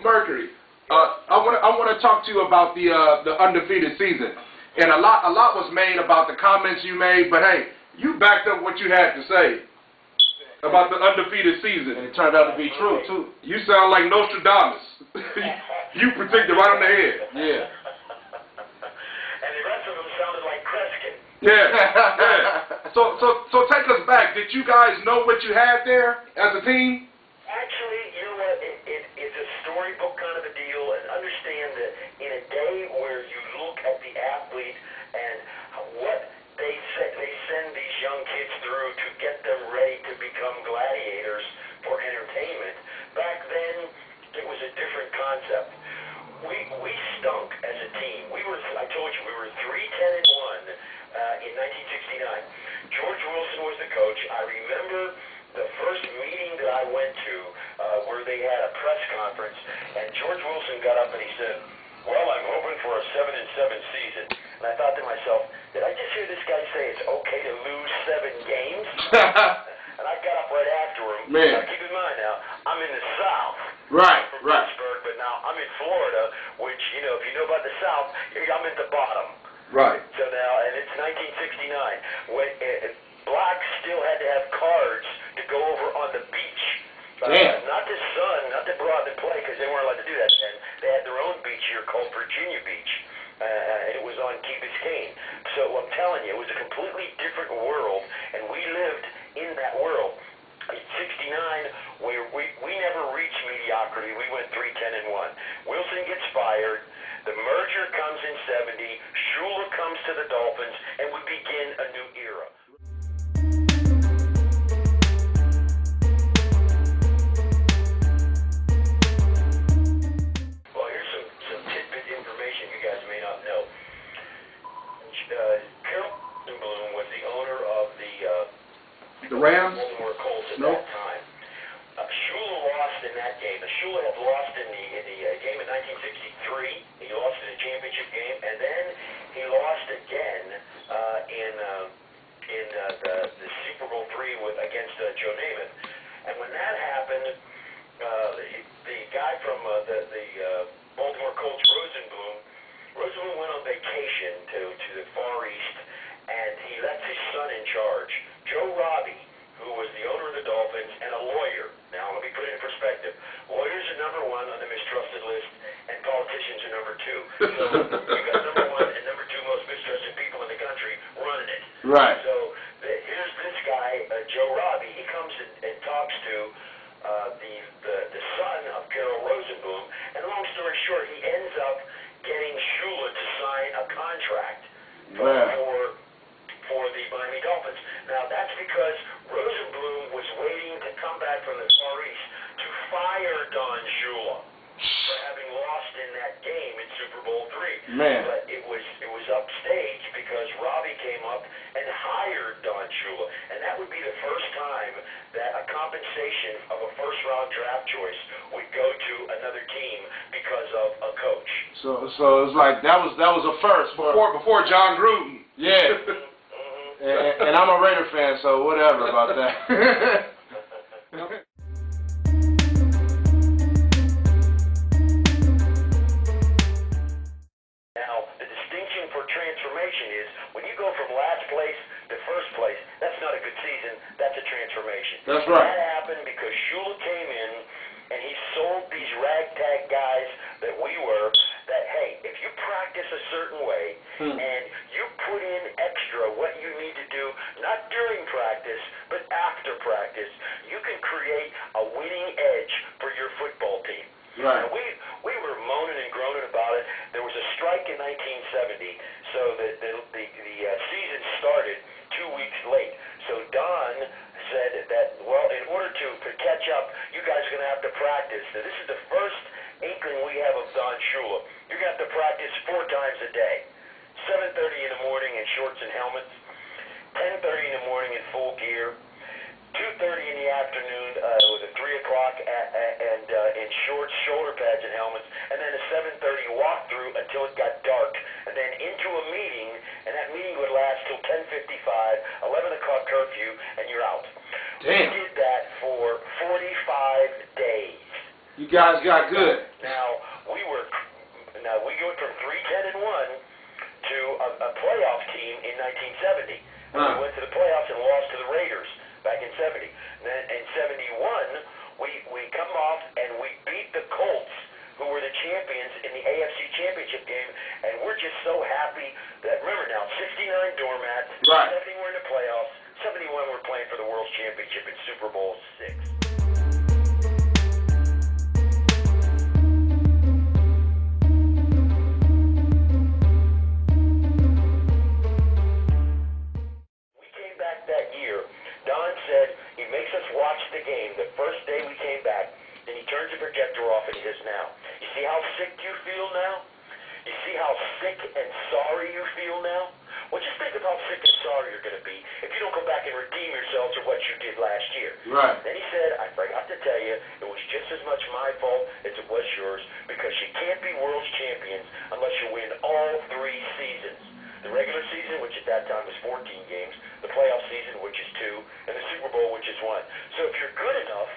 Mercury, I want to talk to you about the undefeated season. And a lot was made about the comments you made, but hey, you backed up what you had to say about the undefeated season. And it turned out to be true, too. You sound like Nostradamus. You predicted right on the head. Yeah. And the rest of them sounded like Kreskin. Yeah. So take us back. Did you guys know what you had there as a team? Actually, you know what? It's a storybook kind of a deal, and understand that in a day where you look at the athlete and what they send these young kids through to get them ready to become gladiators for entertainment. Back then, it was a different concept. We stunk as a team. I told you, we were 3-10-1 in 1969. George Wilson was the coach. I remember the first meeting that I went to where they had a press conference, and George Wilson got up and he said, "Well, I'm hoping for a 7-7 season." And I thought to myself, did I just hear this guy say it's okay to lose 7 games? And I got up right after him. Man. Now, keep in mind now, I'm in the South. Right, From right. Pittsburgh, but now I'm in Florida, which, you know, if you know about the South, I'm at the bottom. Right. So now, and it's 1969, when blacks still had to have cards to go over on the beach. Damn. Not to go out and play, because they weren't allowed to do that then. They had their own beach here called Virginia Beach. It was on Key Biscayne. So I'm telling you, it was a completely different world, and we lived in that world. In 69, we never reached mediocrity. We went 3-10-1. Wilson gets fired. The merger comes in 70. Shula comes to the Dolphins, and we begin a new era. Well, here's some tidbit information you guys may not know. Carol Bloom was the owner of The Rams? Baltimore Colts at Nope. that time. Shula lost in that game. Shula had lost in the game in 1963. He lost in the championship game, and then he lost again in the Super Bowl III against Joe Namath. And when that happened, the guy from the Baltimore Colts, Rosenblum went on vacation to the Far East, and he left his son in charge. Joe Robbie, who was the owner of the Dolphins and a lawyer. Now, let me put it in perspective. Lawyers are number 1 on the mistrusted list, and politicians are number 2. So you got number 1 and number 2 most mistrusted people in the country running it. Right. So here's this guy, Joe Robbie. He comes and talks to the son of Carol Rosenblum, and long story short, he ends up getting Shula to sign a contract for the Miami Dolphins. Now, that's because Rosenblum was waiting to come back from the Far East to fire Don Shula for having lost in that game in Super Bowl III. Man. But it was upstage because Robbie came up and hired Don Shula, and that would be the first time that a compensation of a first-round draft choice would go to another team because of a coach. So it's like that was a first Before John Gruden. Yeah. And I'm a Raider fan, so whatever about that. Now, the distinction for transformation is when you go from last place to first place, that's not a good season, that's a transformation. That's right. That happened because Shula came in and he sold these ragtag guys that we were that, hey, if you practice a certain way and you put in extra what you need to do, not during practice, but after practice, you can create a winning edge for your football team. Right. Now, we were moaning and groaning about it. There was a strike in 1970, so the season started 2 weeks late. So Don said that, well, in order to catch up, you guys are going to have to practice. Now, this is the first inkling we have of Don Shula. You're going to have to practice 4 times a day. 7:30 in the morning in shorts and helmets, 10:30 in the morning in full gear, 2:30 in the afternoon with a 3 o'clock and in shorts, shoulder pads, and helmets, and then a 7:30 walkthrough until it got dark, and then into a meeting, and that meeting would last till 10:55, 11 o'clock curfew, and you're out. Damn. We did that for 45 days. You guys got good. Now we went from 3-10-1 to a playoff team in 1970. And we went to the playoffs and lost to the Raiders back in 70. And then in 71, we come off and we beat the Colts, who were the champions in the AFC Championship game, and we're just so happy that, remember now, 69 doormats, Right. 70 were in the playoffs, 71 were playing for the World Championship in Super Bowl VI. We came back that year. Don said he makes us watch the game the first day we came back, and he turns the projector off and he says, now, you see how sick you feel now? You see how sick and sorry you feel now? Well, just think of how sick and sorry you're going to be if you don't go back and redeem yourselves for what you did last year. Right. Then he said, I forgot to tell you, it was just as much my fault as it was yours, because you can't be world champions unless you win all 3 seasons. The regular season, which at that time was 14 games, the playoff season, which is 2, and the Super Bowl, which is 1. So if you're good enough,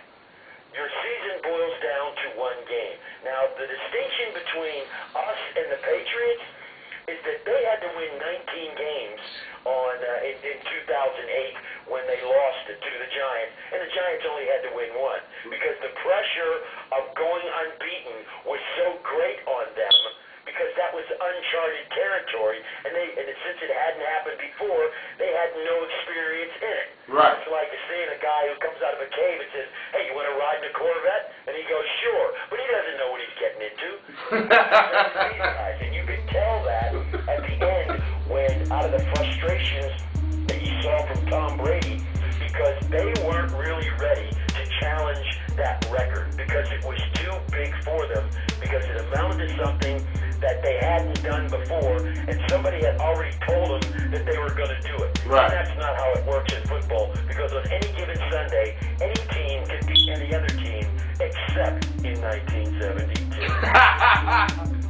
your season boils down to 1 game. Now, the distinction between us and the Patriots is that they had to win 19 games in 2008 when they lost to the Giants, and the Giants only had to win 1 because the pressure of going unbeaten was so great on them, because that was uncharted territory, and since it hadn't happened before, they had no experience in it. Right. It's like seeing a guy who comes out of a cave and says, hey, you want to ride in a Corvette? And he goes, sure, but he doesn't know what he's getting into. And you could tell that at the end when, out of the frustrations that you saw from Tom Brady, because they weren't really ready to challenge that record, because it was too big for them, because it amounted to something that they hadn't done before, and somebody had already told them that they were going to do it. Right. And that's not how it works in football, because on any given Sunday, any team can beat any other team except in 1972.